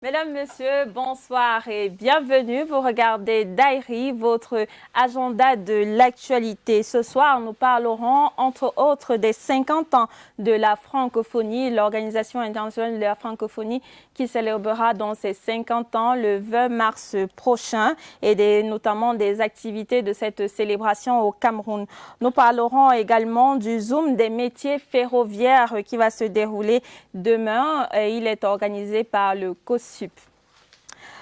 Mesdames, Messieurs, bonsoir et bienvenue. Vous regardez Diary, votre agenda de l'actualité. Ce soir, nous parlerons entre autres des 50 ans de la francophonie, l'Organisation internationale de la francophonie qui célébrera dans ses 50 ans le 20 mars prochain et notamment des activités de cette célébration au Cameroun. Nous parlerons également du Zoom des métiers ferroviaires qui va se dérouler demain. Il est organisé par le COSUP.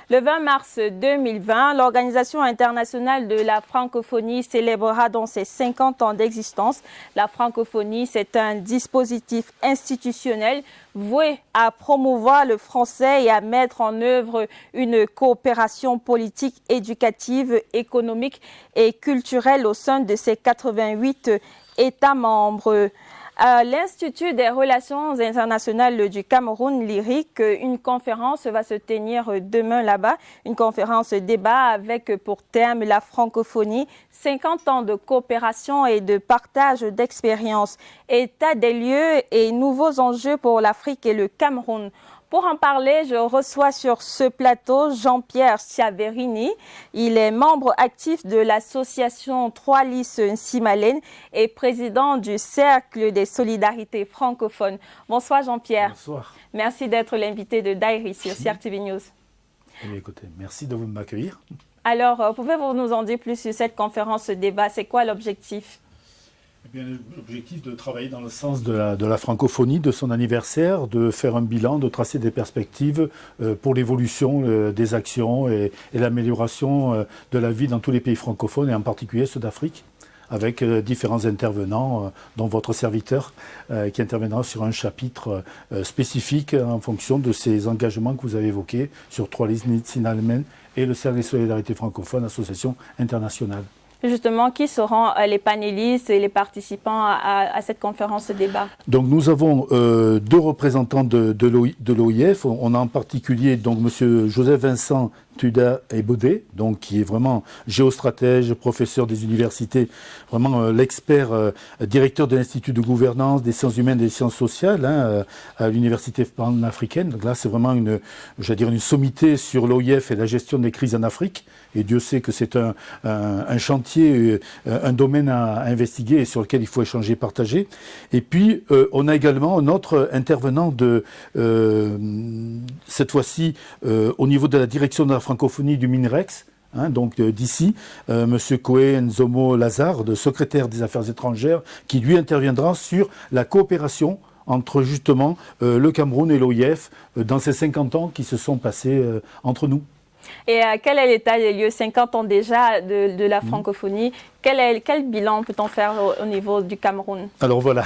Le 20 mars 2020, l'Organisation internationale de la francophonie célébrera dans ses 50 ans d'existence. La francophonie, c'est un dispositif institutionnel voué à promouvoir le français et à mettre en œuvre une coopération politique, éducative, économique et culturelle au sein de ses 88 États membres. À l'Institut des relations internationales du Cameroun, l'IRIC, une conférence va se tenir demain là-bas, une conférence débat avec pour thème la francophonie, 50 ans de coopération et de partage d'expériences, état des lieux et nouveaux enjeux pour l'Afrique et le Cameroun. Pour en parler, je reçois sur ce plateau Jean-Pierre Chiaverini. Il est membre actif de l'association Trois Lys Nsimalen et président du Cercle des solidarités francophones. Bonsoir Jean-Pierre. Bonsoir. Merci d'être l'invité de Diary sur CRTV News. Eh bien, écoutez, merci de m'accueillir. Alors, pouvez-vous nous en dire plus sur cette conférence débat? C'est quoi l'objectif? Eh bien, l'objectif de travailler dans le sens de la francophonie, de son anniversaire, de faire un bilan, de tracer des perspectives pour l'évolution des actions et l'amélioration de la vie dans tous les pays francophones et en particulier ceux d'Afrique, avec différents intervenants, dont votre serviteur, qui interviendra sur un chapitre spécifique en fonction de ces engagements que vous avez évoqués sur Trois Lys Nsimalen et le Cercle des solidarités francophones, association internationale. Justement, qui seront les panélistes et les participants à cette conférence débat? Donc nous avons deux représentants de l'OIF. On a en particulier donc Monsieur Joseph Vincent Tuda et Baudet, donc qui est vraiment géostratège, professeur des universités, vraiment l'expert directeur de l'Institut de gouvernance des sciences humaines et des sciences sociales à l'université panafricaine. Donc là, c'est vraiment une sommité sur l'OIF et la gestion des crises en Afrique. Et Dieu sait que c'est un chantier, un domaine à investiguer et sur lequel il faut échanger et partager. Et puis, on a également notre intervenant cette fois-ci au niveau de la direction de la francophonie du MINREX, donc d'ici, Monsieur Koé Nzomo Lazare, le secrétaire des Affaires étrangères, qui lui interviendra sur la coopération entre justement le Cameroun et l'OIF dans ces 50 ans qui se sont passés entre nous. Et quel est l'état des lieux? 50 ans déjà de la francophonie. Quel bilan peut-on faire au niveau du Cameroun? Alors voilà,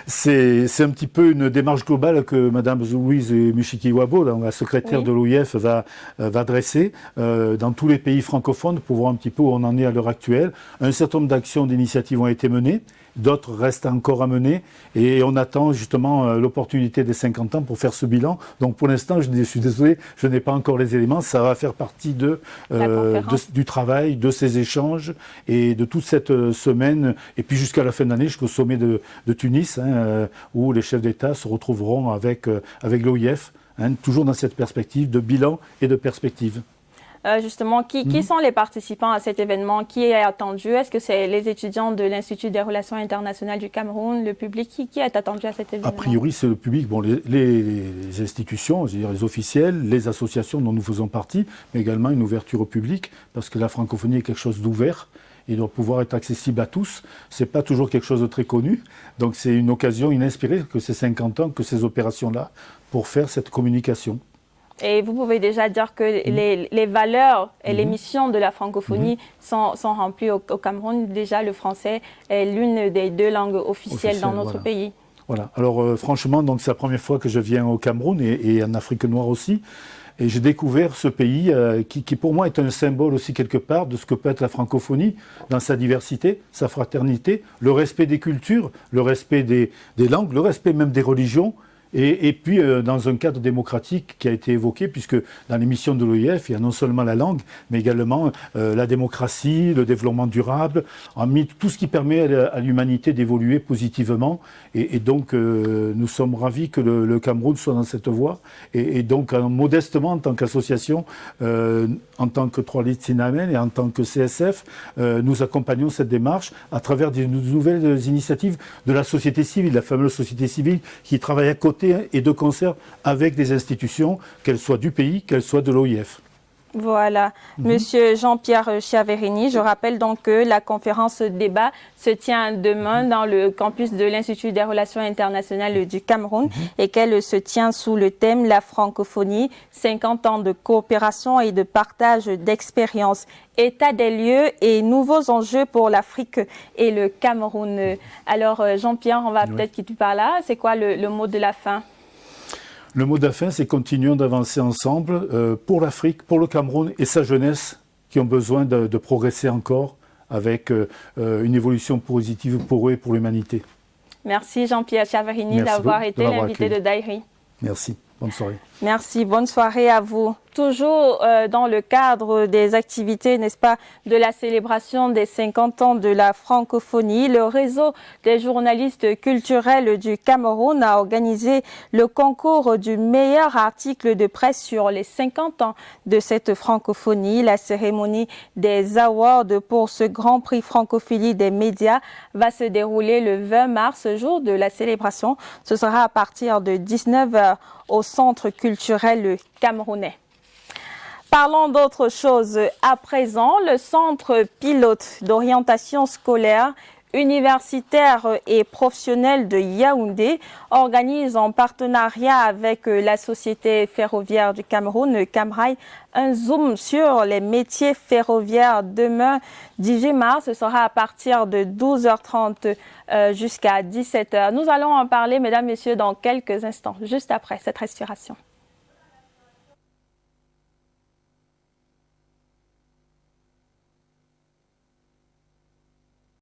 c'est un petit peu une démarche globale que Mme Louise Mushikiwabo, la secrétaire de l'OIF, va dresser dans tous les pays francophones pour voir un petit peu où on en est à l'heure actuelle. Un certain nombre d'actions, d'initiatives ont été menées. D'autres restent encore à mener et on attend justement l'opportunité des 50 ans pour faire ce bilan. Donc pour l'instant, je suis désolé, je n'ai pas encore les éléments. Ça va faire partie du travail, de ces échanges et de toute cette semaine. Et puis jusqu'à la fin de l'année, jusqu'au sommet de Tunis, où les chefs d'État se retrouveront avec l'OIF, toujours dans cette perspective de bilan et de perspective. Justement, qui sont les participants à cet événement? Qui est attendu? Est-ce que c'est les étudiants de l'Institut des relations internationales du Cameroun, le public? Qui est attendu à cet événement? A priori, c'est le public, les institutions, je veux dire les officiels, les associations dont nous faisons partie, mais également une ouverture au public, parce que la francophonie est quelque chose d'ouvert. Il doit pouvoir être accessible à tous. Ce n'est pas toujours quelque chose de très connu. Donc c'est une occasion inespérée que ces 50 ans, que ces opérations-là, pour faire cette communication. Et vous pouvez déjà dire que les valeurs et les missions de la francophonie sont remplies au Cameroun. Déjà, le français est l'une des deux langues officielles dans notre pays. Voilà. Alors franchement, c'est la première fois que je viens au Cameroun et en Afrique noire aussi. Et j'ai découvert ce pays qui pour moi est un symbole aussi quelque part de ce que peut être la francophonie dans sa diversité, sa fraternité, le respect des cultures, le respect des langues, le respect même des religions. Et puis, dans un cadre démocratique qui a été évoqué, puisque dans les missions de l'OIF, il y a non seulement la langue, mais également la démocratie, le développement durable, tout ce qui permet à l'humanité d'évoluer positivement. Et donc, nous sommes ravis que le Cameroun soit dans cette voie. Et donc, modestement, en tant qu'association, en tant que 3 Litres Sinamen et en tant que CSF, nous accompagnons cette démarche à travers de nouvelles initiatives de la société civile, la fameuse société civile qui travaille à côté et de concert avec des institutions, qu'elles soient du pays, qu'elles soient de l'OIF. Voilà. Monsieur Jean-Pierre Chiaverini, je rappelle donc que la conférence débat se tient demain dans le campus de l'Institut des Relations internationales du Cameroun et qu'elle se tient sous le thème La francophonie, 50 ans de coopération et de partage d'expériences, état des lieux et nouveaux enjeux pour l'Afrique et le Cameroun. Alors Jean-Pierre, on va peut-être quitter par là. C'est quoi le mot de la fin? Le mot de la fin, c'est continuons d'avancer ensemble pour l'Afrique, pour le Cameroun et sa jeunesse qui ont besoin de progresser encore avec une évolution positive pour eux et pour l'humanité. Merci Jean-Pierre Chiaverini d'avoir été l'invité de Daïri. Merci. Bonne soirée. Merci. Bonne soirée à vous. Toujours dans le cadre des activités, n'est-ce pas, de la célébration des 50 ans de la francophonie, le réseau des journalistes culturels du Cameroun a organisé le concours du meilleur article de presse sur les 50 ans de cette francophonie. La cérémonie des awards pour ce Grand Prix francophilie des médias va se dérouler le 20 mars, jour de la célébration. Ce sera à partir de 19h au Centre culturel camerounais. Parlons d'autre chose. À présent, le Centre pilote d'orientation scolaire, universitaire et professionnelle de Yaoundé organise en partenariat avec la Société ferroviaire du Cameroun, Camrail, un zoom sur les métiers ferroviaires demain 18 mars. Ce sera à partir de 12h30 jusqu'à 17h. Nous allons en parler, mesdames, messieurs, dans quelques instants, juste après cette respiration.